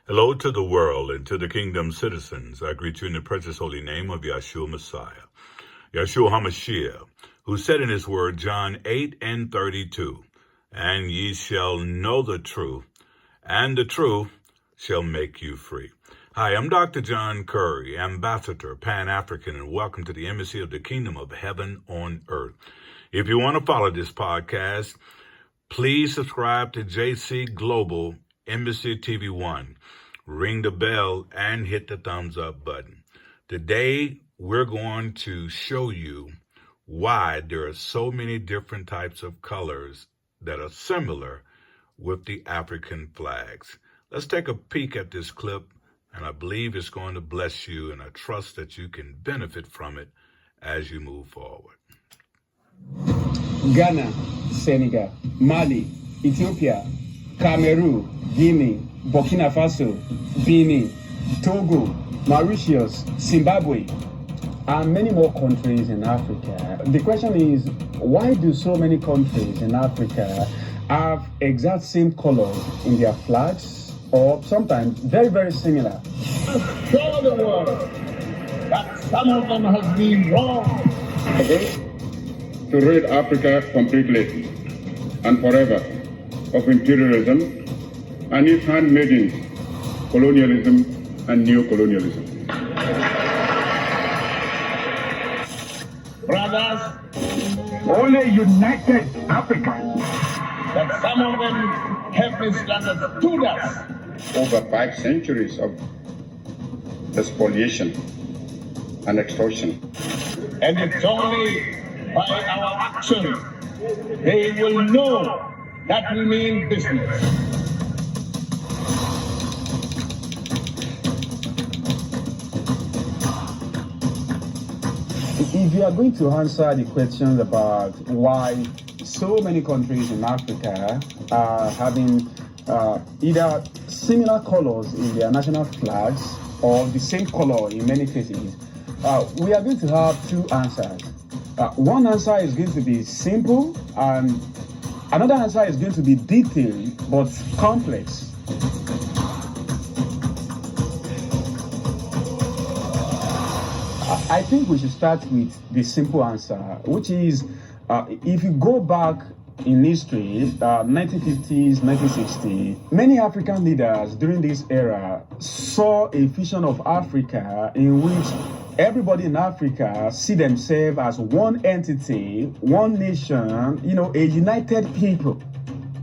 Hello to the world and to the kingdom citizens. I greet you in the precious holy name of Yeshua Messiah, Yeshua HaMashiach, who said in his word, John 8:32, and ye shall know the truth, and the truth shall make you free. Hi, I'm Dr. John Curry, Ambassador, Pan-African, and welcome to the Embassy of the Kingdom of Heaven on Earth. If you want to follow this podcast, please subscribe to JC Global Embassy TV 1. Ring the bell and hit the thumbs up button. Today, we're going to show you why there are so many different types of colors that are similar with the African flags. Let's take a peek at this clip, and I believe it's going to bless you, and I trust that you can benefit from it as you move forward. Ghana, Senegal, Mali, Ethiopia, Cameroon, Guinea, Burkina Faso, Benin, Togo, Mauritius, Zimbabwe, and many more countries in Africa. The question is, why do so many countries in Africa have exact same colors in their flags, or sometimes very, very similar? Show the world that some of them has been wrong. To rid Africa completely and forever of imperialism and its handmaidens, colonialism and neocolonialism. Brothers, only united Africa that some of them have misunderstood us. Over 5 centuries of spoliation and extortion. And it's only by our actions they will know that we mean business. If you are going to answer the questions about why so many countries in Africa are having either similar colors in their national flags or the same color in many cases, we are going to have 2 answers. One answer is going to be simple, and another answer is going to be detailed but complex. I think we should start with the simple answer, which is if you go back in history, 1950s, 1960s, many African leaders during this era saw a vision of Africa in which everybody in Africa see themselves as one entity, one nation, a united people.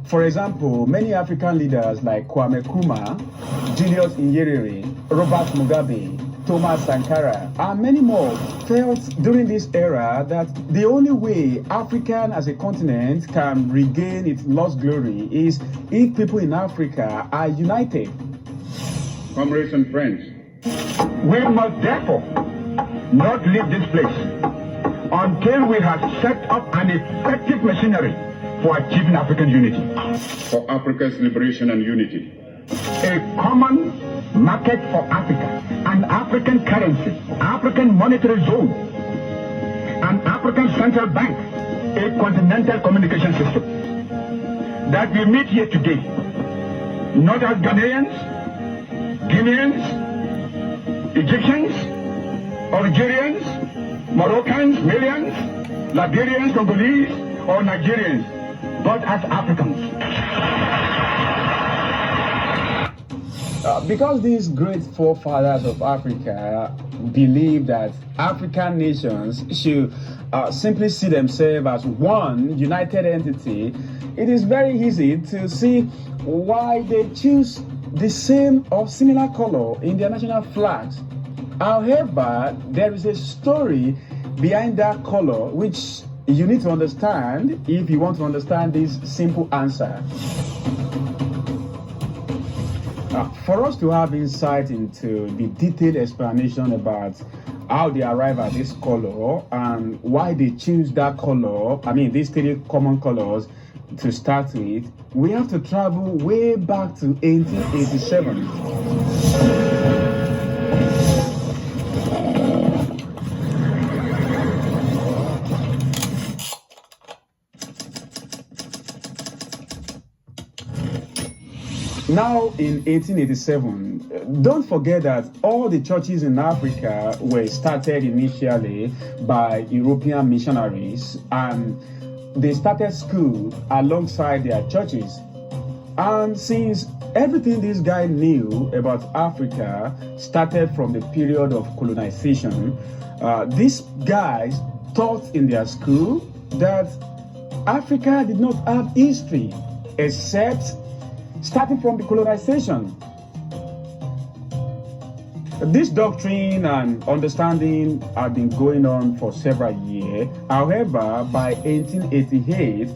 For example, many African leaders like Kwame Nkrumah, Julius Nyerere, Robert Mugabe, Thomas Sankara, and many more felt during this era that the only way Africa as a continent can regain its lost glory is if people in Africa are united. Comrades and friends, We must therefore not leave this place until we have set up an effective machinery for achieving African unity. for Africa's liberation and unity. A common market for Africa, an African currency, African monetary zone, an African central bank, a continental communication system. That we meet here today, not as Ghanaians, Guineans, Egyptians, Algerians, Moroccans, Malians, Liberians, Congolese, or Nigerians, but as Africans. Because these great forefathers of Africa believe that African nations should simply see themselves as one united entity, it is very easy to see why they choose the same or similar color in their national flags. However, there is a story behind that color which you need to understand if you want to understand this simple answer. For us to have insight into the detailed explanation about how they arrive at this color and why they choose that color, these 3 common colors to start with, we have to travel way back to 1887. Now in 1887, don't forget that all the churches in Africa were started initially by European missionaries, and they started school alongside their churches. And since everything this guy knew about Africa started from the period of colonization, these guys taught in their school that Africa did not have history except starting from the colonization. This doctrine and understanding had been going on for several years. However, by 1888,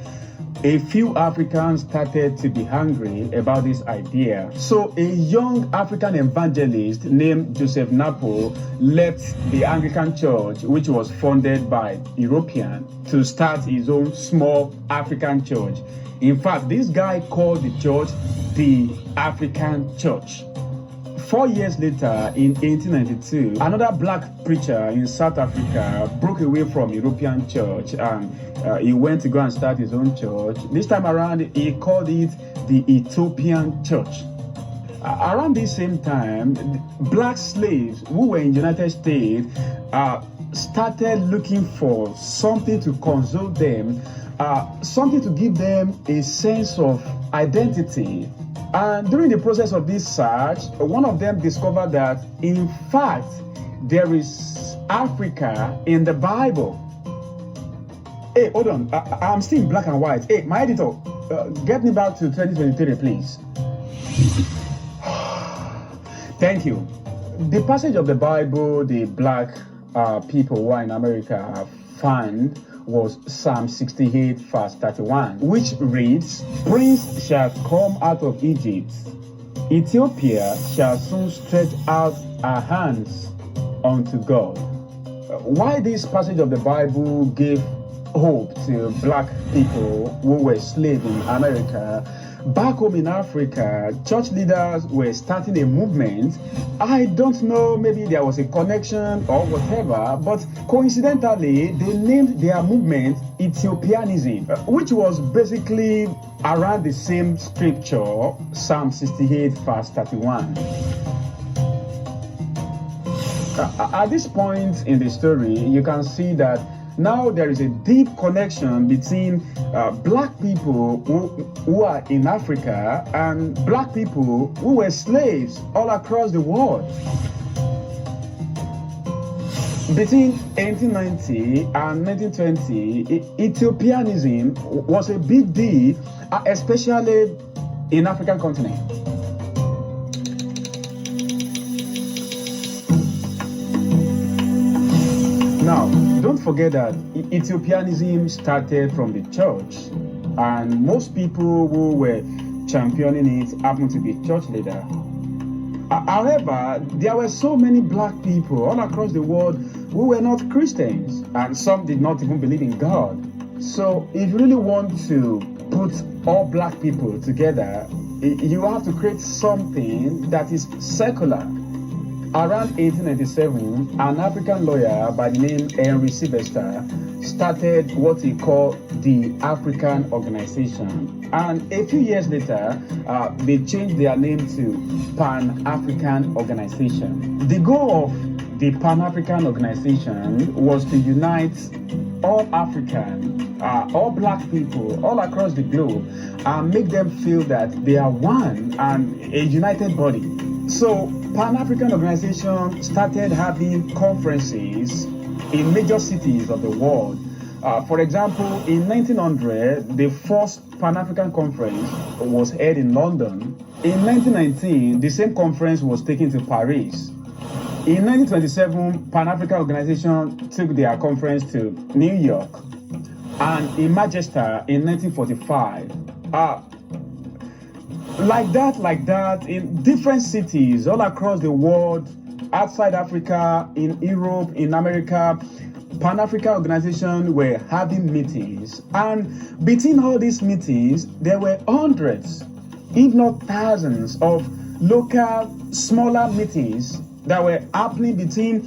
a few Africans started to be hungry about this idea. So a young African evangelist named Joseph Napo left the Anglican Church, which was funded by Europeans, to start his own small African church. In fact, this guy called the church the African Church. 4 years later, in 1892, another black preacher in South Africa broke away from European church, and he went to go and start his own church. This time around, he called it the Ethiopian Church. Around this same time, black slaves who were in the United States started looking for something to console them, something to give them a sense of identity. And during the process of this search, one of them discovered that, in fact, there is Africa in the Bible. Hey, hold on. I'm still in black and white. Hey, my editor, get me back to 2023, please. Thank you. The passage of the Bible the black people who are in America found was Psalm 68 verse 31, which reads, "Prince shall come out of Egypt. Ethiopia shall soon stretch out her hands unto God." Why this passage of the Bible gave hope to black people who were slaves in America, back home in Africa, church leaders were starting a movement. I don't know, maybe there was a connection or whatever, but coincidentally, they named their movement Ethiopianism, which was basically around the same scripture, Psalm 68 verse 31. At this point in the story, you can see that now there is a deep connection between black people who are in Africa and black people who were slaves all across the world. Between 1890 and 1920, Ethiopianism was a big deal, especially in African continent. Now, don't forget that Ethiopianism started from the church, and most people who were championing it happened to be church leaders. However, there were so many black people all across the world who were not Christians, and some did not even believe in God. So if you really want to put all black people together, you have to create something that is secular. Around 1897, an African lawyer by the name Henry Sylvester started what he called the African Organization. And a few years later, they changed their name to Pan-African Organization. The goal of the Pan-African Organization was to unite all African, all black people all across the globe, and make them feel that they are one and a united body. So Pan-African Organization started having conferences in major cities of the world. For example, in 1900, the first Pan-African Conference was held in London. In 1919, the same conference was taken to Paris. In 1927, Pan-African Organization took their conference to New York. And in Manchester in 1945. Like that, in different cities all across the world, outside Africa, in Europe, in America, Pan-African Organization were having meetings. And between all these meetings, there were hundreds, if not thousands, of local, smaller meetings that were happening between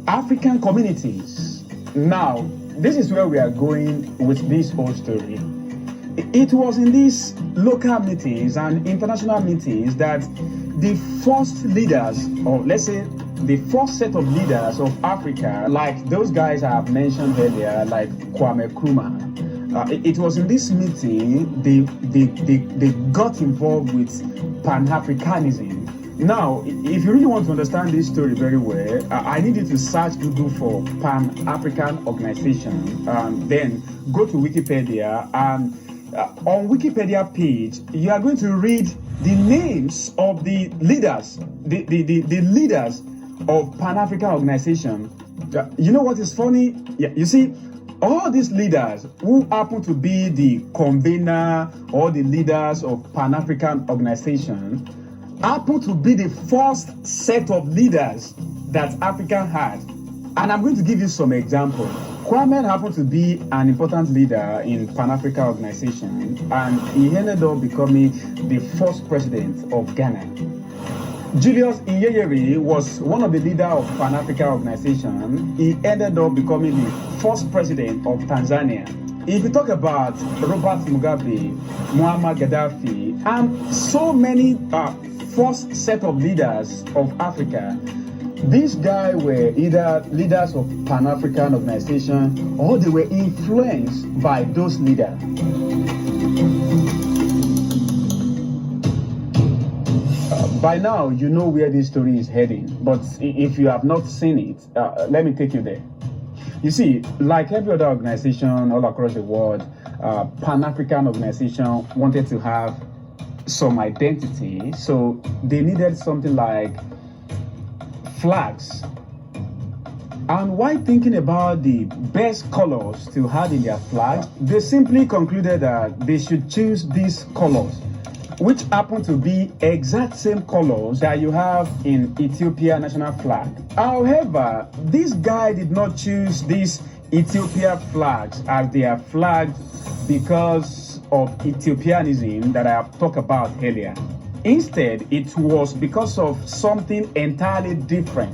African communities. Now, this is where we are going with this whole story. it was in these local meetings and international meetings that the first leaders, or let's say the first set of leaders of Africa, like those guys I have mentioned earlier, like Kwame Nkrumah, it was in this meeting they got involved with Pan-Africanism. Now, if you really want to understand this story very well, I need you to search Google for Pan-African Organization, then go to Wikipedia, and on Wikipedia page, you are going to read the names of the leaders, the leaders of Pan-African Organization. You know what is funny? Yeah, you see, all these leaders who happen to be the convener or the leaders of Pan-African Organization happen to be the first set of leaders that Africa had. And I'm going to give you some examples. Kwame happened to be an important leader in Pan-African Organization, and he ended up becoming the first president of Ghana. Julius Nyerere was one of the leaders of Pan-African Organization. He ended up becoming the first president of Tanzania. If you talk about Robert Mugabe, Muammar Gaddafi, and so many first set of leaders of Africa, these guys were either leaders of Pan-African Organization or they were influenced by those leaders. By now, you know where this story is heading, but if you have not seen it, let me take you there. You see, like every other organization all across the world, Pan-African Organization wanted to have some identity, so they needed something like flags. And while thinking about the best colors to have in their flag, they simply concluded that they should choose these colors, which happen to be exact same colors that you have in Ethiopia national flag. However, this guy did not choose these Ethiopia flags as their flag because of Ethiopianism that I have talked about earlier. Instead, it was because of something entirely different.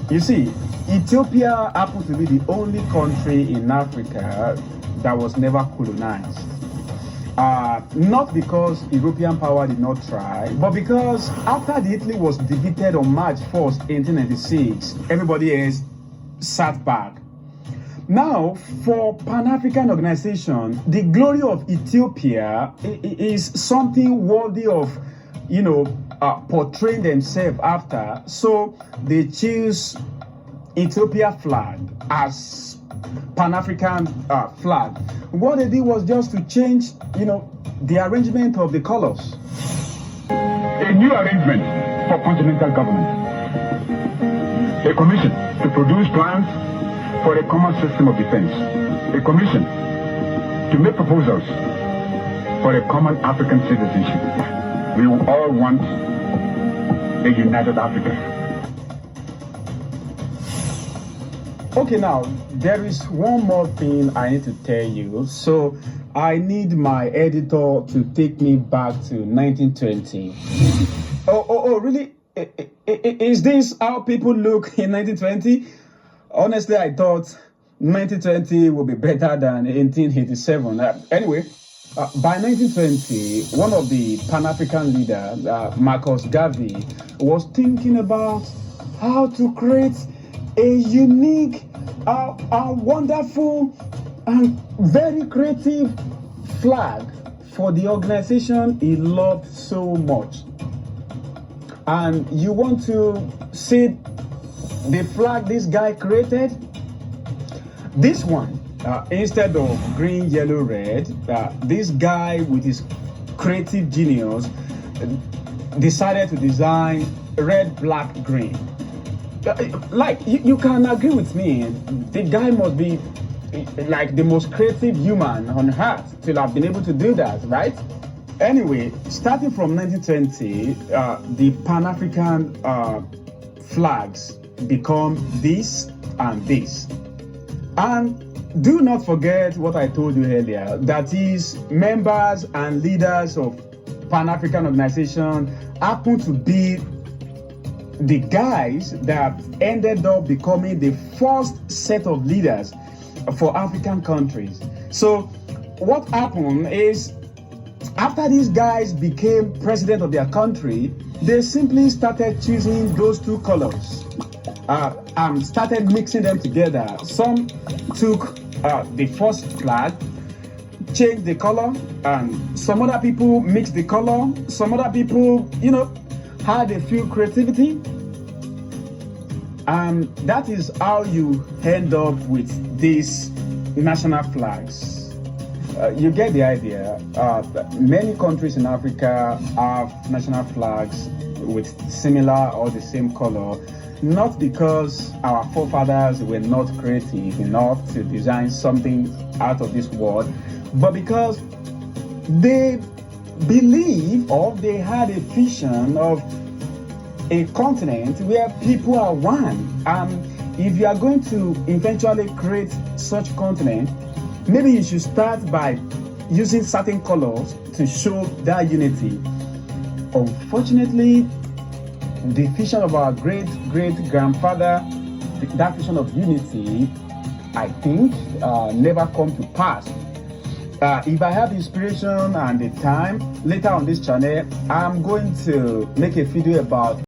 You see, Ethiopia happened to be the only country in Africa that was never colonized. Not because European power did not try, but because after the Italy was defeated on March 1st, 1896, everybody else sat back. Now, for Pan-African Organization, the glory of Ethiopia is something worthy of, portraying themselves after. So they choose Ethiopia flag as Pan-African flag. What they did was just to change, the arrangement of the colors. A new arrangement for continental government. A commission to produce plans for a common system of defense. A commission to make proposals for a common African citizenship. We all want a united Africa. Okay, now, there is one more thing I need to tell you. So, I need my editor to take me back to 1920. Oh, really? Is this how people look in 1920? Honestly, I thought 1920 would be better than 1887. Anyway, by 1920, one of the Pan-African leaders, Marcus Garvey, was thinking about how to create a unique, wonderful, and very creative flag for the organization he loved so much. And you want to see the flag this guy created? This one, instead of green, yellow, red, this guy with his creative genius decided to design red, black, green. Like, you can agree with me, the guy must be like the most creative human on earth to have been able to do that, right? Anyway, starting from 1920, the Pan-African flags become this and this. And do not forget what I told you earlier, that is, members and leaders of Pan-African Organization happen to be the guys that ended up becoming the first set of leaders for African countries. So what happened is, after these guys became president of their country, they simply started choosing those two colors and started mixing them together. Some took the first flag, changed the color, and some other people mixed the color. Some other people, had a few creativity. And that is how you end up with these national flags. You get the idea. Many countries in Africa have national flags with similar or the same color, not because our forefathers were not creative enough to design something out of this world, but because they believe or they had a vision of a continent where people are one. If you are going to eventually create such continent, maybe you should start by using certain colors to show that unity. Unfortunately, the vision of our great-great-grandfather, that vision of unity, I think, never come to pass. If I have inspiration and the time, later on this channel, I'm going to make a video about